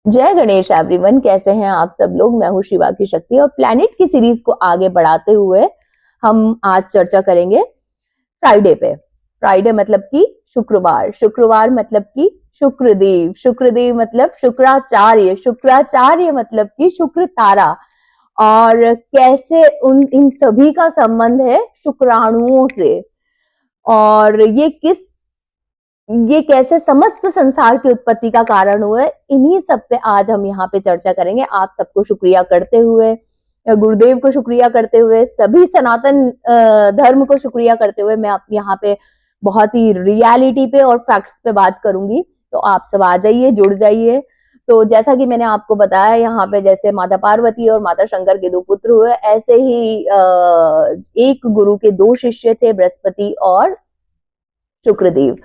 जय गणेश एवरीवन। कैसे हैं आप सब लोग। मैं हूं शिवा की शक्ति और प्लैनेट की सीरीज को आगे बढ़ाते हुए हम आज चर्चा करेंगे फ्राइडे पे। फ्राइडे मतलब कि शुक्रवार, शुक्रवार मतलब कि शुक्रदेव, शुक्रदेव मतलब शुक्राचार्य, शुक्राचार्य मतलब कि शुक्र तारा। और कैसे उन इन सभी का संबंध है शुक्राणुओं से, और ये कैसे समस्त संसार की उत्पत्ति का कारण हुए, इन्हीं सब पे आज हम यहाँ पे चर्चा करेंगे। आप सबको शुक्रिया करते हुए, गुरुदेव को शुक्रिया करते हुए, सभी सनातन धर्म को शुक्रिया करते हुए मैं आप यहाँ पे बहुत ही रियलिटी पे और फैक्ट्स पे बात करूंगी। तो आप सब आ जाइए, जुड़ जाइए। तो जैसा कि मैंने आपको बताया, यहाँ पे जैसे माता पार्वती और माता शंकर के दो पुत्र हुए, ऐसे ही एक गुरु के दो शिष्य थे, बृहस्पति और शुक्रदेव।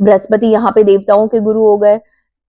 बृहस्पति यहाँ पे देवताओं के गुरु हो गए,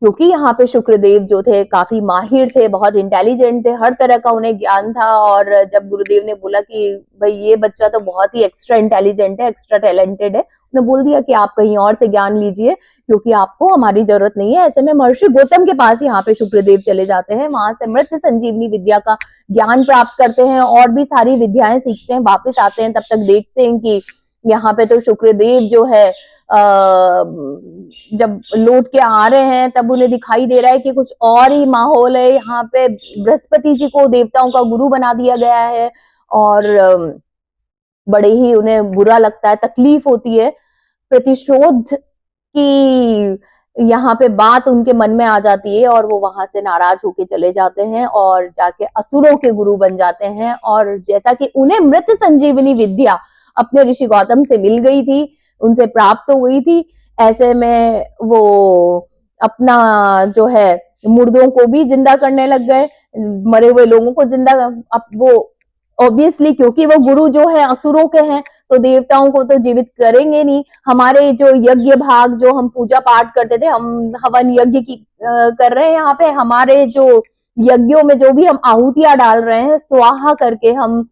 क्योंकि यहाँ पे शुक्रदेव जो थे काफी माहिर थे, बहुत इंटेलिजेंट थे, हर तरह का उन्हें ज्ञान था। और जब गुरुदेव ने बोला कि भाई ये बच्चा तो बहुत ही एक्स्ट्रा इंटेलिजेंट है, एक्स्ट्रा टैलेंटेड है, उन्होंने बोल दिया कि आप कहीं और से ज्ञान लीजिए, क्योंकि आपको हमारी जरूरत नहीं है। ऐसे में महर्षि गौतम के पास यहाँ पे शुक्रदेव चले जाते हैं, वहां से मृत संजीवनी विद्या का ज्ञान प्राप्त करते हैं और भी सारी विद्याएं सीखते हैं, वापिस आते हैं। तब तक देखते हैं कि यहाँ पे तो शुक्रदेव जो है जब लौट के आ रहे हैं तब उन्हें दिखाई दे रहा है कि कुछ और ही माहौल है। यहाँ पे बृहस्पति जी को देवताओं का गुरु बना दिया गया है और बड़े ही उन्हें बुरा लगता है, तकलीफ होती है। प्रतिशोध की यहाँ पे बात उनके मन में आ जाती है और वो वहां से नाराज होके चले जाते हैं और जाके असुरों के गुरु बन जाते हैं। और जैसा कि उन्हें मृत संजीवनी विद्या अपने ऋषि गौतम से मिल गई थी, उनसे प्राप्त हो गई थी, ऐसे में वो अपना जो है मुर्दों को भी जिंदा करने लग गए, मरे हुए लोगों को जिंदा। अब वो ऑब्वियसली, क्योंकि वो गुरु जो है असुरों के हैं, तो देवताओं को तो जीवित करेंगे नहीं। हमारे जो यज्ञ भाग, जो हम पूजा पाठ करते थे, हम हवन यज्ञ की कर रहे हैं यहाँ पे, हमारे जो यज्ञों में जो भी हम आहुतियां डाल रहे हैं, स्वाहा करके हम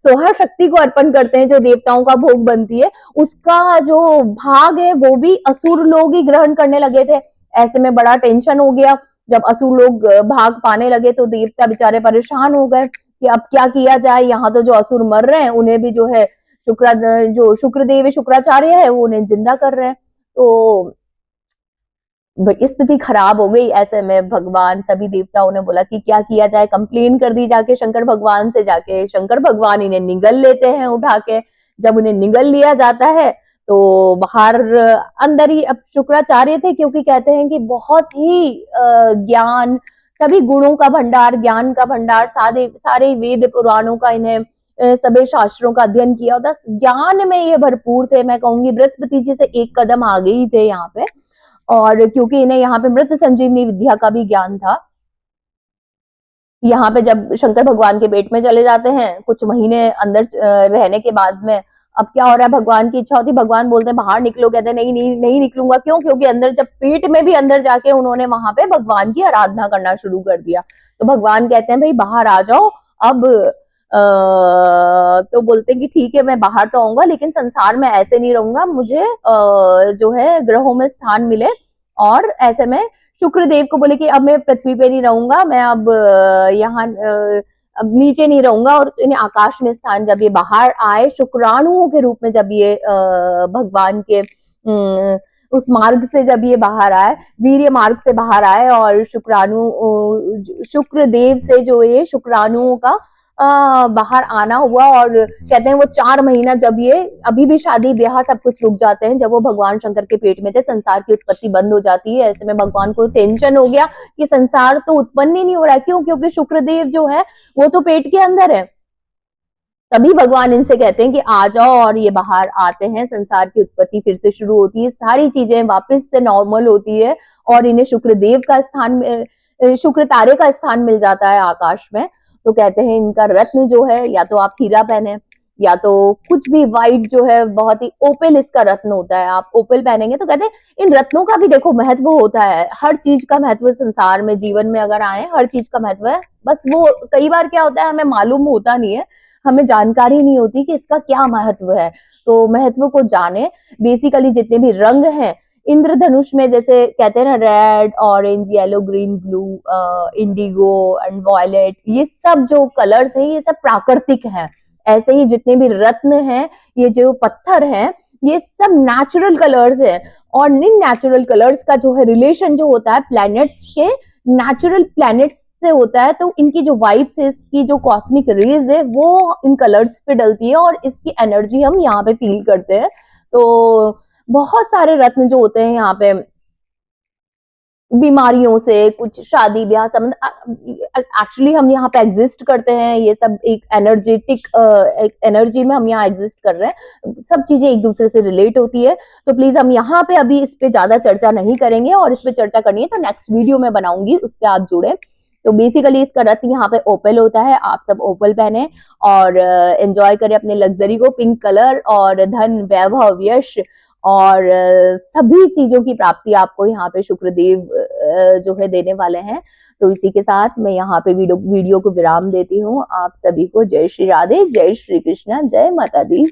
सोहा शक्ति को अर्पण करते हैं, जो देवताओं का भोग बनती है, उसका जो भाग है वो भी असुर लोग ही ग्रहण करने लगे थे। ऐसे में बड़ा टेंशन हो गया। जब असुर लोग भाग पाने लगे तो देवता बेचारे परेशान हो गए कि अब क्या किया जाए। यहाँ तो जो असुर मर रहे हैं उन्हें भी जो है जो शुक्रदेव शुक्राचार्य है वो उन्हें जिंदा कर रहे हैं। तो स्थिति खराब हो गई। ऐसे में भगवान, सभी देवताओं ने बोला कि क्या किया जाए, कंप्लेन कर दी जाके शंकर भगवान से। जाके शंकर भगवान इन्हें निगल लेते हैं उठा के। जब उन्हें निगल लिया जाता है तो बाहर अंदर ही अब शुक्राचार्य थे, क्योंकि कहते हैं कि बहुत ही ज्ञान, सभी गुणों का भंडार, ज्ञान का भंडार, सारे वेद पुराणों का, इन्हें सभी शास्त्रों का अध्ययन किया होता, ज्ञान में ये भरपूर थे। मैं कहूंगी बृहस्पति जी से एक कदम आगे ही थे यहाँ पे। और क्योंकि इन्हें यहाँ पे मृत संजीवनी विद्या का भी ज्ञान था, यहाँ पे जब शंकर भगवान के पेट में चले जाते हैं कुछ महीने अंदर रहने के बाद में, अब क्या हो रहा है, भगवान की इच्छा होती, भगवान बोलते हैं बाहर निकलो, कहते हैं नहीं नहीं नहीं निकलूंगा। क्यों? क्योंकि अंदर जब पेट में भी अंदर जाके उन्होंने वहां पे भगवान की आराधना करना शुरू कर दिया, तो भगवान कहते हैं भाई बाहर आ जाओ। अब तो बोलते हैं कि ठीक है मैं बाहर तो आऊंगा, लेकिन संसार में ऐसे नहीं रहूंगा, मुझे जो है ग्रहों में स्थान मिले। और ऐसे में शुक्रदेव को बोले कि अब मैं पृथ्वी पे नहीं रहूंगा, मैं अब यहाँ अब नीचे नहीं रहूंगा। और इन्हें आकाश में स्थान, जब ये बाहर आए शुक्राणुओं के रूप में, जब ये भगवान के उस मार्ग से जब ये बाहर आए, वीर्य मार्ग से बाहर आए, और शुक्रदेव से जो ये शुक्राणुओं का बाहर आना हुआ। और कहते हैं वो 4 महीना, जब ये अभी भी शादी ब्याह सब कुछ रुक जाते हैं, जब वो भगवान शंकर के पेट में थे, संसार की उत्पत्ति बंद हो जाती है। ऐसे में भगवान को टेंशन हो गया कि संसार तो उत्पन्न ही नहीं हो रहा है। क्यों? क्योंकि शुक्रदेव जो है वो तो पेट के अंदर है। तभी भगवान इनसे कहते हैं कि आ जाओ, और ये बाहर आते हैं, संसार की उत्पत्ति फिर से शुरू होती है, सारी चीजें वापस से नॉर्मल होती है, और इन्हें शुक्रदेव का स्थान, शुक्र तारे का स्थान मिल जाता है आकाश में। तो कहते हैं इनका रत्न जो है, या तो आप हीरा पहने, या तो कुछ भी व्हाइट जो है, बहुत ही ओपेल इसका रत्न होता है, आप ओपेल पहनेंगे। तो कहते हैं इन रत्नों का भी देखो महत्व होता है, हर चीज का महत्व संसार में, जीवन में अगर आए, हर चीज का महत्व है। बस वो कई बार क्या होता है, हमें मालूम होता नहीं है, हमें जानकारी नहीं होती कि इसका क्या महत्व है। तो महत्व को जाने। बेसिकली जितने भी रंग हैं, इंद्रधनुष में जैसे कहते हैं ना, red, orange, yellow, green, blue, indigo and violet, ये सब जो कलर्स है ये सब प्राकृतिक है। ऐसे ही जितने भी रत्न हैं, ये जो पत्थर हैं, ये सब नेचुरल कलर्स है। और इन नेचुरल कलर्स का जो है रिलेशन जो होता है प्लैनेट्स के, नेचुरल प्लैनेट्स से होता है, तो इनकी जो वाइब्स है, इसकी जो कॉस्मिक रेज है, वो इन कलर्स पे डलती है और इसकी एनर्जी हम यहाँ पे फील करते हैं। तो बहुत सारे रत्न जो होते हैं यहाँ पे, बीमारियों से, कुछ शादी ब्याह संबंध, एक्चुअली हम यहाँ पे एग्जिस्ट करते हैं, ये सब एक एनर्जेटिक एक एनर्जी में हम यहाँ एग्जिस्ट कर रहे हैं, सब चीजें एक दूसरे से रिलेट होती है। तो प्लीज हम यहाँ पे अभी इस पे ज्यादा चर्चा नहीं करेंगे, और इस पे चर्चा करनी है तो नेक्स्ट वीडियो में बनाऊंगी, उस पे आप जुड़े। तो बेसिकली इसका रत्न यहाँ पे ओपल होता है, आप सब ओपल पहने और एंजॉय करें अपने लग्जरी को। पिंक कलर, और धन, वैभव, यश और सभी चीजों की प्राप्ति आपको यहाँ पे शुक्रदेव जो है देने वाले हैं। तो इसी के साथ मैं यहाँ पे वीडियो को विराम देती हूँ। आप सभी को जय श्री राधे, जय श्री कृष्णा, जय माता दी।